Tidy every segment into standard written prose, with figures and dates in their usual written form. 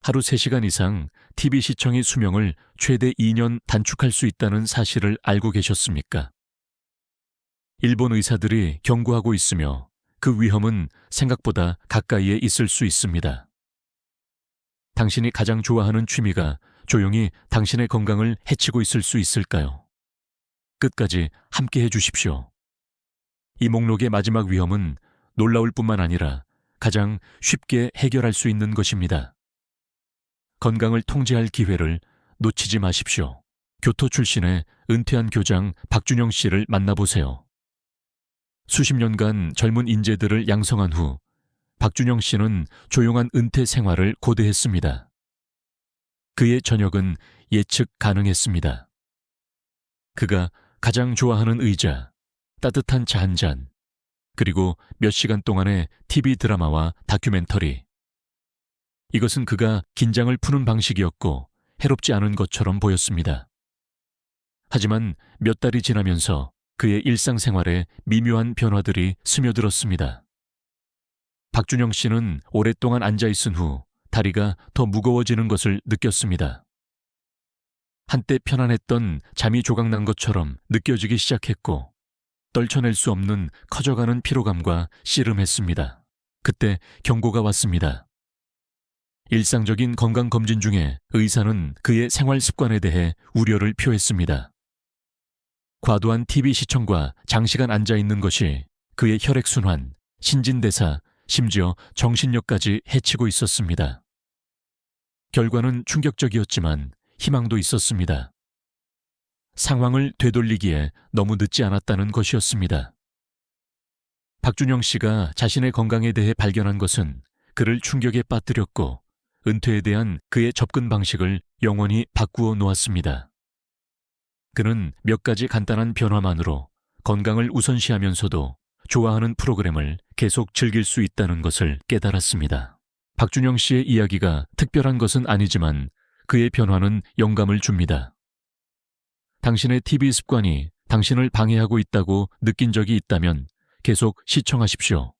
하루 3시간 이상 TV 시청의 수명을 최대 2년 단축할 수 있다는 사실을 알고 계셨습니까? 일본 의사들이 경고하고 있으며 그 위험은 생각보다 가까이에 있을 수 있습니다. 당신이 가장 좋아하는 취미가 조용히 당신의 건강을 해치고 있을 수 있을까요? 끝까지 함께 해주십시오. 이 목록의 마지막 위험은 놀라울 뿐만 아니라 가장 쉽게 해결할 수 있는 것입니다. 건강을 통제할 기회를 놓치지 마십시오. 교토 출신의 은퇴한 교장 박준영 씨를 만나보세요. 수십 년간 젊은 인재들을 양성한 후 박준영 씨는 조용한 은퇴 생활을 고대했습니다. 그의 저녁은 예측 가능했습니다. 그가 가장 좋아하는 의자, 따뜻한 차 한 잔, 그리고 몇 시간 동안의 TV 드라마와 다큐멘터리. 이것은 그가 긴장을 푸는 방식이었고 해롭지 않은 것처럼 보였습니다. 하지만 몇 달이 지나면서 그의 일상생활에 미묘한 변화들이 스며들었습니다. 박준영 씨는 오랫동안 앉아있은 후 다리가 더 무거워지는 것을 느꼈습니다. 한때 편안했던 잠이 조각난 것처럼 느껴지기 시작했고 떨쳐낼 수 없는 커져가는 피로감과 씨름했습니다. 그때 경고가 왔습니다. 일상적인 건강검진 중에 의사는 그의 생활 습관에 대해 우려를 표했습니다. 과도한 TV 시청과 장시간 앉아있는 것이 그의 혈액순환, 신진대사, 심지어 정신력까지 해치고 있었습니다. 결과는 충격적이었지만 희망도 있었습니다. 상황을 되돌리기에 너무 늦지 않았다는 것이었습니다. 박준영 씨가 자신의 건강에 대해 발견한 것은 그를 충격에 빠뜨렸고 은퇴에 대한 그의 접근 방식을 영원히 바꾸어 놓았습니다. 그는 몇 가지 간단한 변화만으로 건강을 우선시하면서도 좋아하는 프로그램을 계속 즐길 수 있다는 것을 깨달았습니다. 박준영 씨의 이야기가 특별한 것은 아니지만 그의 변화는 영감을 줍니다. 당신의 TV 습관이 당신을 방해하고 있다고 느낀 적이 있다면 계속 시청하십시오.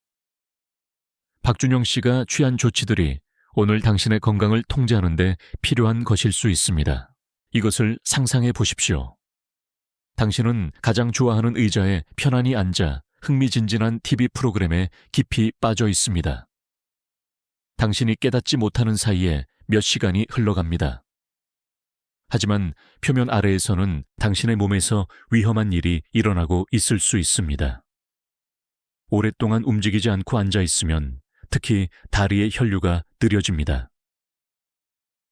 박준영 씨가 취한 조치들이 오늘 당신의 건강을 통제하는 데 필요한 것일 수 있습니다. 이것을 상상해 보십시오. 당신은 가장 좋아하는 의자에 편안히 앉아 흥미진진한 TV 프로그램에 깊이 빠져 있습니다. 당신이 깨닫지 못하는 사이에 몇 시간이 흘러갑니다. 하지만 표면 아래에서는 당신의 몸에서 위험한 일이 일어나고 있을 수 있습니다. 오랫동안 움직이지 않고 앉아 있으면 특히 다리의 혈류가 느려집니다.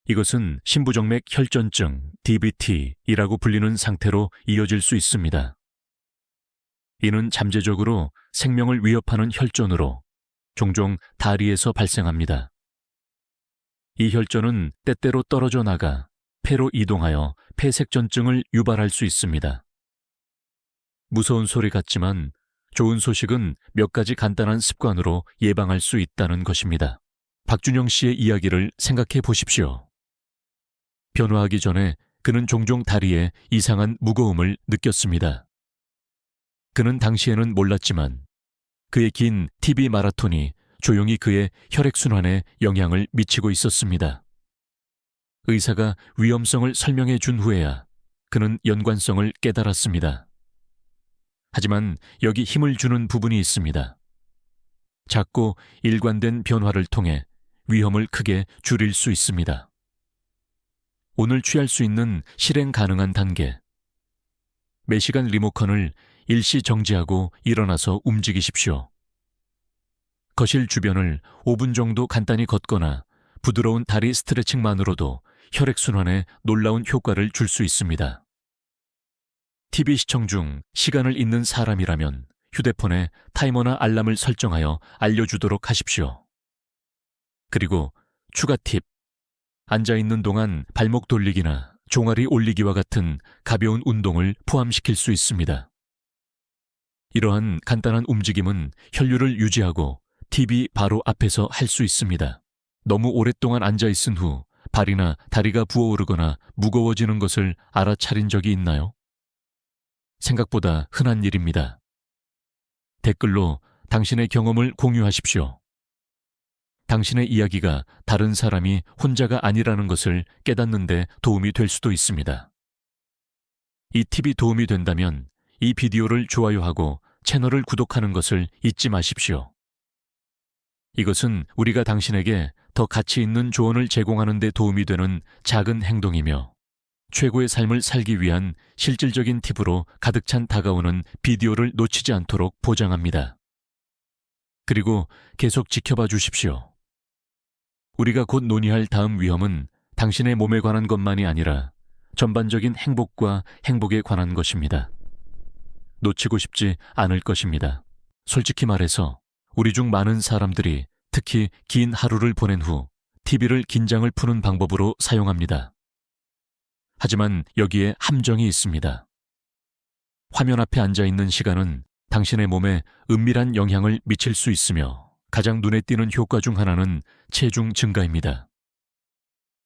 이것은 심부정맥 혈전증, DVT이라고 불리는 상태로 이어질 수 있습니다. 이는 잠재적으로 생명을 위협하는 혈전으로 종종 다리에서 발생합니다. 이 혈전은 때때로 떨어져 나가 폐로 이동하여 폐색전증을 유발할 수 있습니다. 무서운 소리 같지만 좋은 소식은 몇 가지 간단한 습관으로 예방할 수 있다는 것입니다. 박준영 씨의 이야기를 생각해 보십시오. 변화하기 전에 그는 종종 다리에 이상한 무거움을 느꼈습니다. 그는 당시에는 몰랐지만 그의 긴 TV 마라톤이 조용히 그의 혈액순환에 영향을 미치고 있었습니다. 의사가 위험성을 설명해 준 후에야 그는 연관성을 깨달았습니다. 하지만 여기 힘을 주는 부분이 있습니다. 작고 일관된 변화를 통해 위험을 크게 줄일 수 있습니다. 오늘 취할 수 있는 실행 가능한 단계. 매시간 리모컨을 일시 정지하고 일어나서 움직이십시오. 거실 주변을 5분 정도 간단히 걷거나 부드러운 다리 스트레칭만으로도 혈액순환에 놀라운 효과를 줄 수 있습니다. TV 시청 중 시간을 잊는 사람이라면 휴대폰에 타이머나 알람을 설정하여 알려주도록 하십시오. 그리고 추가 팁. 앉아있는 동안 발목 돌리기나 종아리 올리기와 같은 가벼운 운동을 포함시킬 수 있습니다. 이러한 간단한 움직임은 혈류를 유지하고 TV 바로 앞에서 할 수 있습니다. 너무 오랫동안 앉아있은 후 발이나 다리가 부어오르거나 무거워지는 것을 알아차린 적이 있나요? 생각보다 흔한 일입니다. 댓글로 당신의 경험을 공유하십시오. 당신의 이야기가 다른 사람이 혼자가 아니라는 것을 깨닫는 데 도움이 될 수도 있습니다. 이 팁이 도움이 된다면 이 비디오를 좋아요하고 채널을 구독하는 것을 잊지 마십시오. 이것은 우리가 당신에게 더 가치 있는 조언을 제공하는 데 도움이 되는 작은 행동이며 최고의 삶을 살기 위한 실질적인 팁으로 가득 찬 다가오는 비디오를 놓치지 않도록 보장합니다. 그리고 계속 지켜봐 주십시오. 우리가 곧 논의할 다음 위험은 당신의 몸에 관한 것만이 아니라 전반적인 행복과 행복에 관한 것입니다. 놓치고 싶지 않을 것입니다. 솔직히 말해서 우리 중 많은 사람들이 특히 긴 하루를 보낸 후 TV를 긴장을 푸는 방법으로 사용합니다. 하지만 여기에 함정이 있습니다. 화면 앞에 앉아 있는 시간은 당신의 몸에 은밀한 영향을 미칠 수 있으며 가장 눈에 띄는 효과 중 하나는 체중 증가입니다.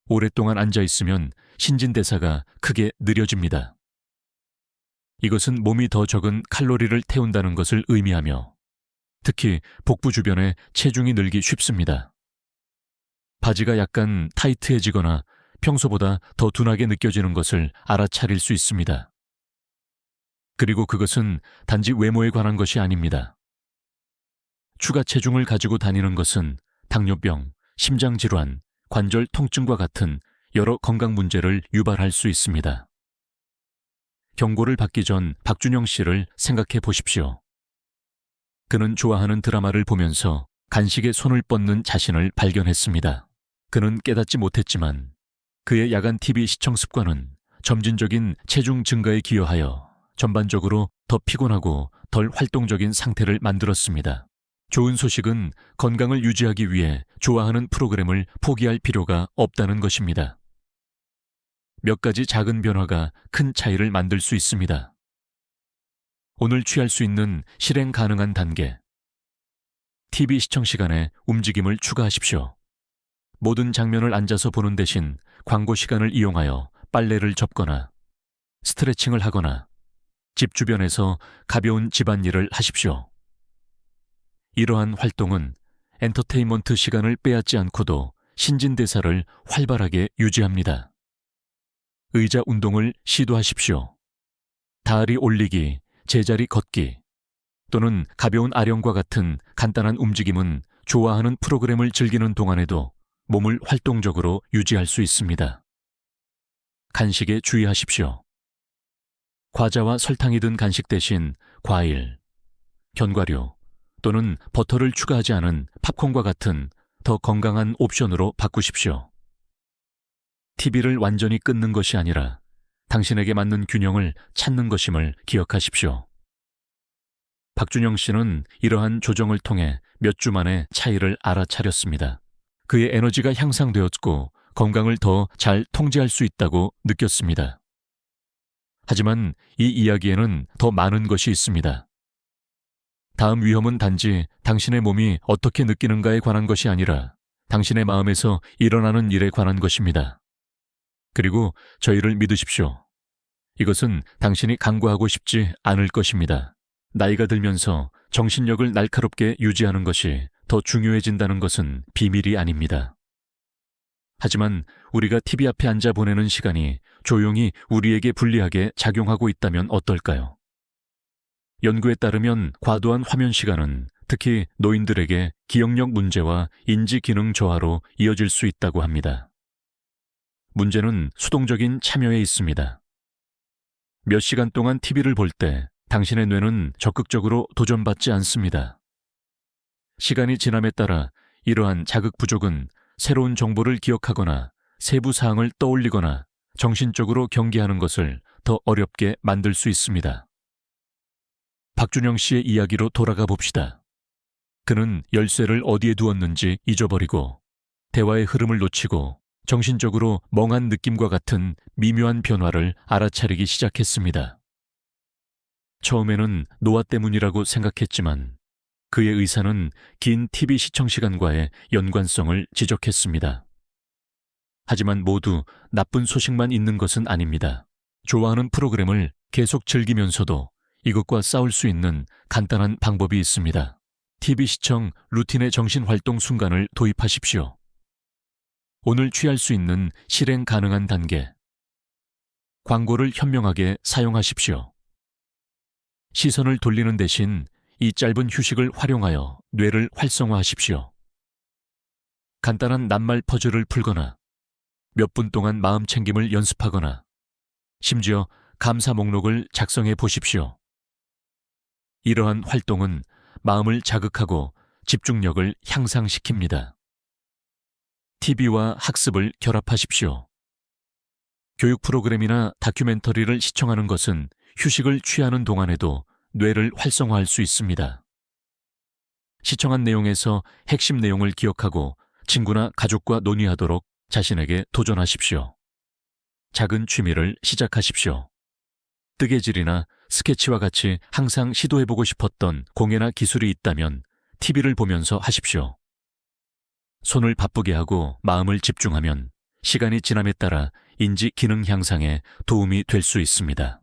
오랫동안 앉아 있으면 신진대사가 크게 느려집니다. 이것은 몸이 더 적은 칼로리를 태운다는 것을 의미하며 특히 복부 주변에 체중이 늘기 쉽습니다. 바지가 약간 타이트해지거나 평소보다 더 둔하게 느껴지는 것을 알아차릴 수 있습니다. 그리고 그것은 단지 외모에 관한 것이 아닙니다. 추가 체중을 가지고 다니는 것은 당뇨병, 심장질환, 관절 통증과 같은 여러 건강 문제를 유발할 수 있습니다. 경고를 받기 전 박준영 씨를 생각해 보십시오. 그는 좋아하는 드라마를 보면서 간식에 손을 뻗는 자신을 발견했습니다. 그는 깨닫지 못했지만 그의 야간 TV 시청 습관은 점진적인 체중 증가에 기여하여 전반적으로 더 피곤하고 덜 활동적인 상태를 만들었습니다. 좋은 소식은 건강을 유지하기 위해 좋아하는 프로그램을 포기할 필요가 없다는 것입니다. 몇 가지 작은 변화가 큰 차이를 만들 수 있습니다. 오늘 취할 수 있는 실행 가능한 단계. TV 시청 시간에 움직임을 추가하십시오. 모든 장면을 앉아서 보는 대신 광고 시간을 이용하여 빨래를 접거나 스트레칭을 하거나 집 주변에서 가벼운 집안일을 하십시오. 이러한 활동은 엔터테인먼트 시간을 빼앗지 않고도 신진대사를 활발하게 유지합니다. 의자 운동을 시도하십시오. 다리 올리기, 제자리 걷기 또는 가벼운 아령과 같은 간단한 움직임은 좋아하는 프로그램을 즐기는 동안에도 몸을 활동적으로 유지할 수 있습니다. 간식에 주의하십시오. 과자와 설탕이 든 간식 대신 과일, 견과류 또는 버터를 추가하지 않은 팝콘과 같은 더 건강한 옵션으로 바꾸십시오. TV를 완전히 끊는 것이 아니라 당신에게 맞는 균형을 찾는 것임을 기억하십시오. 박준영 씨는 이러한 조정을 통해 몇 주 만에 차이를 알아차렸습니다. 그의 에너지가 향상되었고 건강을 더 잘 통제할 수 있다고 느꼈습니다. 하지만 이 이야기에는 더 많은 것이 있습니다. 다음 위험은 단지 당신의 몸이 어떻게 느끼는가에 관한 것이 아니라 당신의 마음에서 일어나는 일에 관한 것입니다. 그리고 저희를 믿으십시오. 이것은 당신이 간과하고 싶지 않을 것입니다. 나이가 들면서 정신력을 날카롭게 유지하는 것이 더 중요해진다는 것은 비밀이 아닙니다. 하지만 우리가 TV 앞에 앉아 보내는 시간이 조용히 우리에게 불리하게 작용하고 있다면 어떨까요? 연구에 따르면 과도한 화면 시간은 특히 노인들에게 기억력 문제와 인지 기능 저하로 이어질 수 있다고 합니다. 문제는 수동적인 참여에 있습니다. 몇 시간 동안 TV를 볼 때 당신의 뇌는 적극적으로 도전받지 않습니다. 시간이 지남에 따라 이러한 자극 부족은 새로운 정보를 기억하거나 세부 사항을 떠올리거나 정신적으로 경계하는 것을 더 어렵게 만들 수 있습니다. 박준영 씨의 이야기로 돌아가 봅시다. 그는 열쇠를 어디에 두었는지 잊어버리고 대화의 흐름을 놓치고 정신적으로 멍한 느낌과 같은 미묘한 변화를 알아차리기 시작했습니다. 처음에는 노화 때문이라고 생각했지만 그의 의사는 긴 TV 시청 시간과의 연관성을 지적했습니다. 하지만 모두 나쁜 소식만 있는 것은 아닙니다. 좋아하는 프로그램을 계속 즐기면서도 이것과 싸울 수 있는 간단한 방법이 있습니다. TV 시청 루틴의 정신활동 순간을 도입하십시오. 오늘 취할 수 있는 실행 가능한 단계. 광고를 현명하게 사용하십시오. 시선을 돌리는 대신 이 짧은 휴식을 활용하여 뇌를 활성화하십시오. 간단한 낱말 퍼즐을 풀거나 몇 분 동안 마음 챙김을 연습하거나 심지어 감사 목록을 작성해 보십시오. 이러한 활동은 마음을 자극하고 집중력을 향상시킵니다. TV와 학습을 결합하십시오. 교육 프로그램이나 다큐멘터리를 시청하는 것은 휴식을 취하는 동안에도 뇌를 활성화할 수 있습니다. 시청한 내용에서 핵심 내용을 기억하고 친구나 가족과 논의하도록 자신에게 도전하십시오. 작은 취미를 시작하십시오. 뜨개질이나 스케치와 같이 항상 시도해보고 싶었던 공예나 기술이 있다면 TV를 보면서 하십시오. 손을 바쁘게 하고 마음을 집중하면 시간이 지남에 따라 인지 기능 향상에 도움이 될 수 있습니다.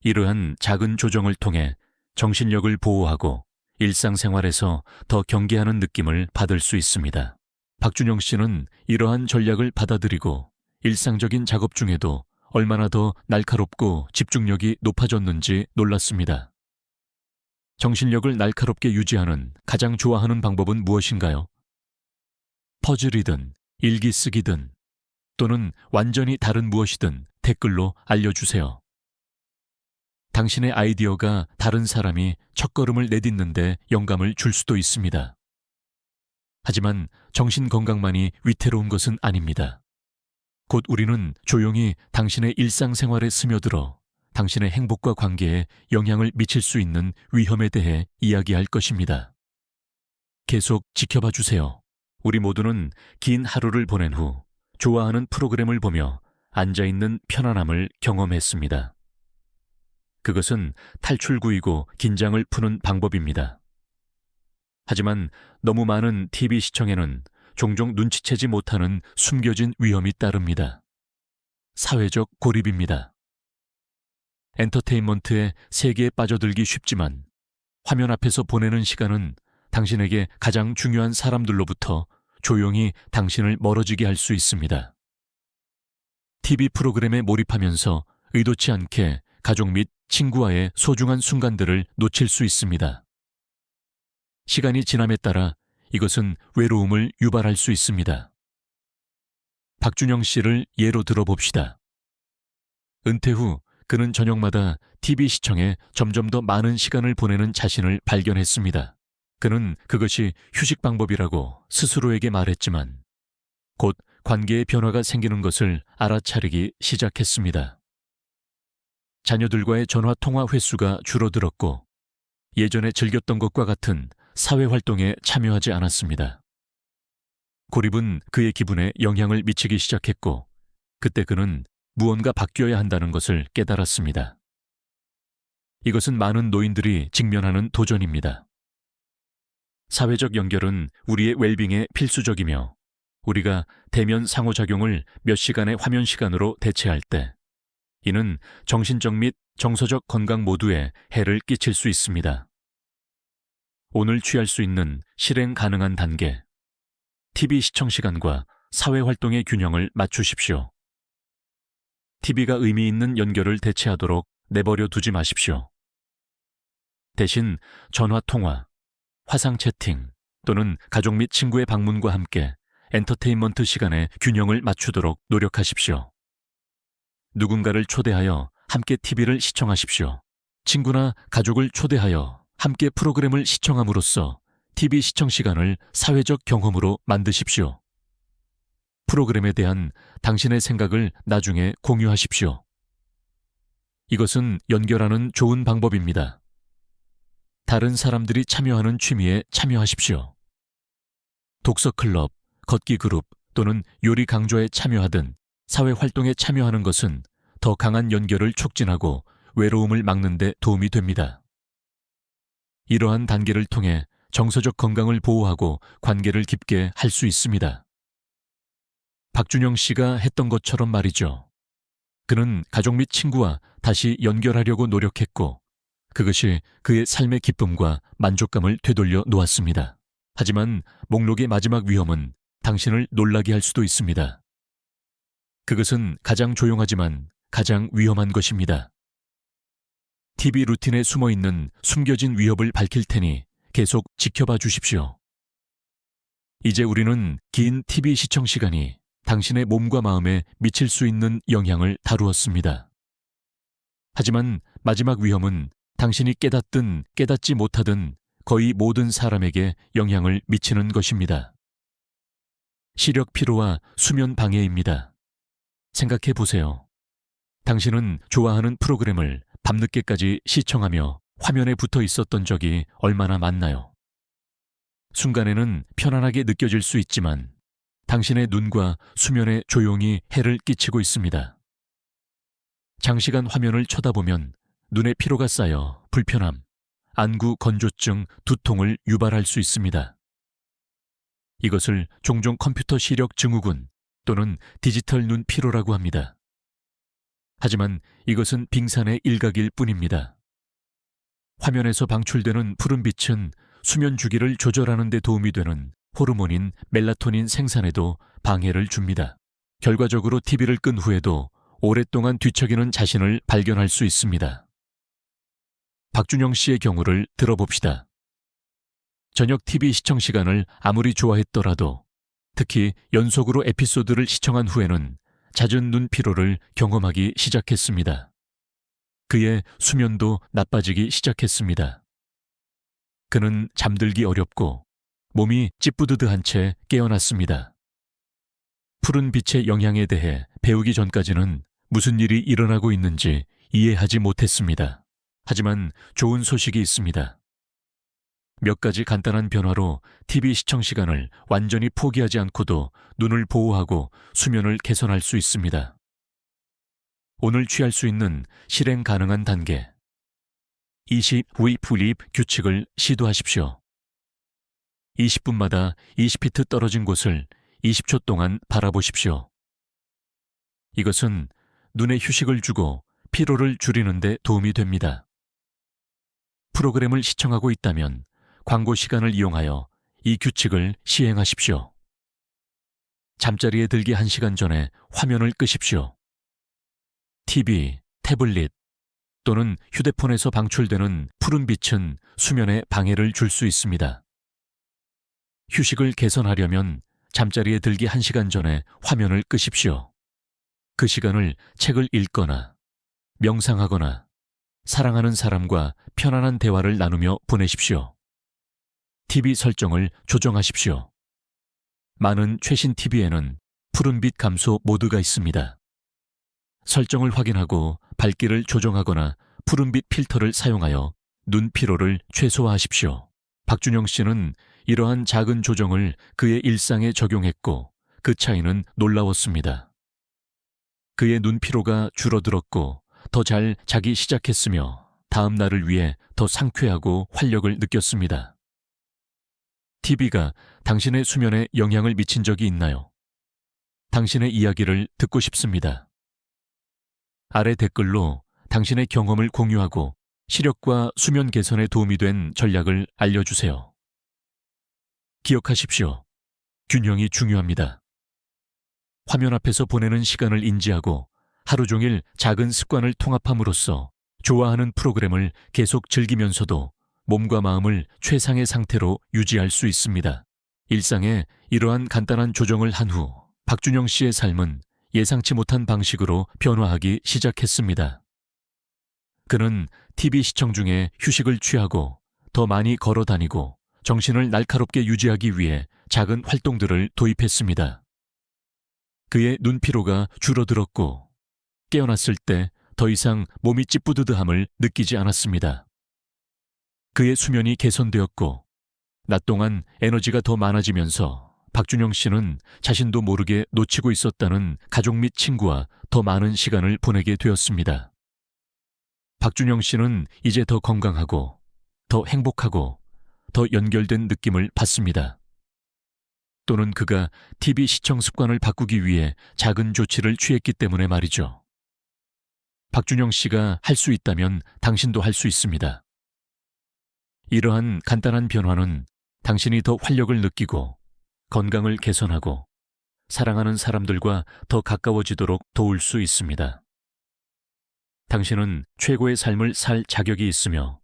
이러한 작은 조정을 통해 정신력을 보호하고 일상생활에서 더 경계하는 느낌을 받을 수 있습니다. 박준영 씨는 이러한 전략을 받아들이고 일상적인 작업 중에도 얼마나 더 날카롭고 집중력이 높아졌는지 놀랐습니다. 정신력을 날카롭게 유지하는 가장 좋아하는 방법은 무엇인가요? 퍼즐이든 일기 쓰기든 또는 완전히 다른 무엇이든 댓글로 알려주세요. 당신의 아이디어가 다른 사람이 첫걸음을 내딛는데 영감을 줄 수도 있습니다. 하지만 정신 건강만이 위태로운 것은 아닙니다. 곧 우리는 조용히 당신의 일상생활에 스며들어 당신의 행복과 관계에 영향을 미칠 수 있는 위험에 대해 이야기할 것입니다. 계속 지켜봐 주세요. 우리 모두는 긴 하루를 보낸 후 좋아하는 프로그램을 보며 앉아있는 편안함을 경험했습니다. 그것은 탈출구이고 긴장을 푸는 방법입니다. 하지만 너무 많은 TV 시청에는 종종 눈치채지 못하는 숨겨진 위험이 따릅니다. 사회적 고립입니다. 엔터테인먼트의 세계에 빠져들기 쉽지만 화면 앞에서 보내는 시간은 당신에게 가장 중요한 사람들로부터 조용히 당신을 멀어지게 할 수 있습니다. TV 프로그램에 몰입하면서 의도치 않게 가족 및 친구와의 소중한 순간들을 놓칠 수 있습니다. 시간이 지남에 따라 이것은 외로움을 유발할 수 있습니다. 박준영 씨를 예로 들어봅시다. 은퇴 후 그는 저녁마다 TV 시청에 점점 더 많은 시간을 보내는 자신을 발견했습니다. 그는 그것이 휴식 방법이라고 스스로에게 말했지만 곧 관계의 변화가 생기는 것을 알아차리기 시작했습니다. 자녀들과의 전화 통화 횟수가 줄어들었고 예전에 즐겼던 것과 같은 사회활동에 참여하지 않았습니다. 고립은 그의 기분에 영향을 미치기 시작했고 그때 그는 무언가 바뀌어야 한다는 것을 깨달았습니다. 이것은 많은 노인들이 직면하는 도전입니다. 사회적 연결은 우리의 웰빙에 필수적이며 우리가 대면 상호작용을 몇 시간의 화면 시간으로 대체할 때 이는 정신적 및 정서적 건강 모두에 해를 끼칠 수 있습니다. 오늘 취할 수 있는 실행 가능한 단계. TV 시청 시간과 사회활동의 균형을 맞추십시오. TV가 의미 있는 연결을 대체하도록 내버려 두지 마십시오. 대신 전화 통화, 화상 채팅 또는 가족 및 친구의 방문과 함께 엔터테인먼트 시간에 균형을 맞추도록 노력하십시오. 누군가를 초대하여 함께 TV를 시청하십시오. 친구나 가족을 초대하여 함께 프로그램을 시청함으로써 TV 시청 시간을 사회적 경험으로 만드십시오. 프로그램에 대한 당신의 생각을 나중에 공유하십시오. 이것은 연결하는 좋은 방법입니다. 다른 사람들이 참여하는 취미에 참여하십시오. 독서 클럽, 걷기 그룹 또는 요리 강좌에 참여하든 사회활동에 참여하는 것은 더 강한 연결을 촉진하고 외로움을 막는 데 도움이 됩니다. 이러한 단계를 통해 정서적 건강을 보호하고 관계를 깊게 할 수 있습니다. 박준영 씨가 했던 것처럼 말이죠. 그는 가족 및 친구와 다시 연결하려고 노력했고 그것이 그의 삶의 기쁨과 만족감을 되돌려 놓았습니다. 하지만 목록의 마지막 위험은 당신을 놀라게 할 수도 있습니다. 그것은 가장 조용하지만 가장 위험한 것입니다. TV 루틴에 숨어있는 숨겨진 위협을 밝힐 테니 계속 지켜봐 주십시오. 이제 우리는 긴 TV 시청 시간이 당신의 몸과 마음에 미칠 수 있는 영향을 다루었습니다. 하지만 마지막 위험은 당신이 깨닫든 깨닫지 못하든 거의 모든 사람에게 영향을 미치는 것입니다. 시력 피로와 수면 방해입니다. 생각해 보세요. 당신은 좋아하는 프로그램을 밤늦게까지 시청하며 화면에 붙어 있었던 적이 얼마나 많나요? 순간에는 편안하게 느껴질 수 있지만 당신의 눈과 수면에 조용히 해를 끼치고 있습니다. 장시간 화면을 쳐다보면 눈에 피로가 쌓여 불편함, 안구 건조증, 두통을 유발할 수 있습니다. 이것을 종종 컴퓨터 시력 증후군 또는 디지털 눈 피로라고 합니다. 하지만 이것은 빙산의 일각일 뿐입니다. 화면에서 방출되는 푸른빛은 수면 주기를 조절하는 데 도움이 되는 호르몬인 멜라토닌 생산에도 방해를 줍니다. 결과적으로 TV를 끈 후에도 오랫동안 뒤척이는 자신을 발견할 수 있습니다. 박준영 씨의 경우를 들어봅시다. 저녁 TV 시청 시간을 아무리 좋아했더라도 특히 연속으로 에피소드를 시청한 후에는 잦은 눈 피로를 경험하기 시작했습니다. 그의 수면도 나빠지기 시작했습니다. 그는 잠들기 어렵고 몸이 찌뿌드드한 채 깨어났습니다. 푸른 빛의 영향에 대해 배우기 전까지는 무슨 일이 일어나고 있는지 이해하지 못했습니다. 하지만 좋은 소식이 있습니다. 몇 가지 간단한 변화로 TV 시청 시간을 완전히 포기하지 않고도 눈을 보호하고 수면을 개선할 수 있습니다. 오늘 취할 수 있는 실행 가능한 단계. 20V 플립 규칙을 시도하십시오. 20분마다 20피트 떨어진 곳을 20초 동안 바라보십시오. 이것은 눈에 휴식을 주고 피로를 줄이는 데 도움이 됩니다. 프로그램을 시청하고 있다면 광고 시간을 이용하여 이 규칙을 시행하십시오. 잠자리에 들기 1시간 전에 화면을 끄십시오. TV, 태블릿 또는 휴대폰에서 방출되는 푸른 빛은 수면에 방해를 줄 수 있습니다. 휴식을 개선하려면 잠자리에 들기 1시간 전에 화면을 끄십시오. 그 시간을 책을 읽거나 명상하거나 사랑하는 사람과 편안한 대화를 나누며 보내십시오. TV 설정을 조정하십시오. 많은 최신 TV에는 푸른빛 감소 모드가 있습니다. 설정을 확인하고 밝기를 조정하거나 푸른빛 필터를 사용하여 눈 피로를 최소화하십시오. 박준영 씨는 이러한 작은 조정을 그의 일상에 적용했고 그 차이는 놀라웠습니다. 그의 눈 피로가 줄어들었고 더 잘 자기 시작했으며 다음 날을 위해 더 상쾌하고 활력을 느꼈습니다. TV가 당신의 수면에 영향을 미친 적이 있나요? 당신의 이야기를 듣고 싶습니다. 아래 댓글로 당신의 경험을 공유하고 시력과 수면 개선에 도움이 된 전략을 알려주세요. 기억하십시오. 균형이 중요합니다. 화면 앞에서 보내는 시간을 인지하고 하루 종일 작은 습관을 통합함으로써 좋아하는 프로그램을 계속 즐기면서도 몸과 마음을 최상의 상태로 유지할 수 있습니다. 일상에 이러한 간단한 조정을 한 후 박준영 씨의 삶은 예상치 못한 방식으로 변화하기 시작했습니다. 그는 TV 시청 중에 휴식을 취하고 더 많이 걸어 다니고 정신을 날카롭게 유지하기 위해 작은 활동들을 도입했습니다. 그의 눈 피로가 줄어들었고 깨어났을 때 더 이상 몸이 찌뿌드드함을 느끼지 않았습니다. 그의 수면이 개선되었고 낮 동안 에너지가 더 많아지면서 박준영 씨는 자신도 모르게 놓치고 있었다는 가족 및 친구와 더 많은 시간을 보내게 되었습니다. 박준영 씨는 이제 더 건강하고 더 행복하고 더 연결된 느낌을 받습니다. 또는 그가 TV 시청 습관을 바꾸기 위해 작은 조치를 취했기 때문에 말이죠. 박준영 씨가 할 수 있다면 당신도 할 수 있습니다. 이러한 간단한 변화는 당신이 더 활력을 느끼고 건강을 개선하고 사랑하는 사람들과 더 가까워지도록 도울 수 있습니다. 당신은 최고의 삶을 살 자격이 있으며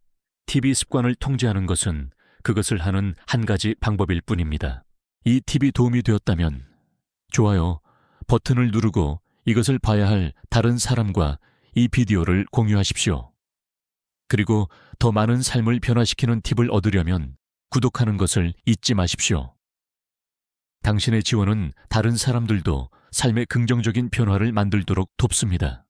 TV 습관을 통제하는 것은 그것을 하는 한 가지 방법일 뿐입니다. 이 팁이 도움이 되었다면 좋아요 버튼을 누르고 이것을 봐야 할 다른 사람과 이 비디오를 공유하십시오. 그리고 더 많은 삶을 변화시키는 팁을 얻으려면 구독하는 것을 잊지 마십시오. 당신의 지원은 다른 사람들도 삶의 긍정적인 변화를 만들도록 돕습니다.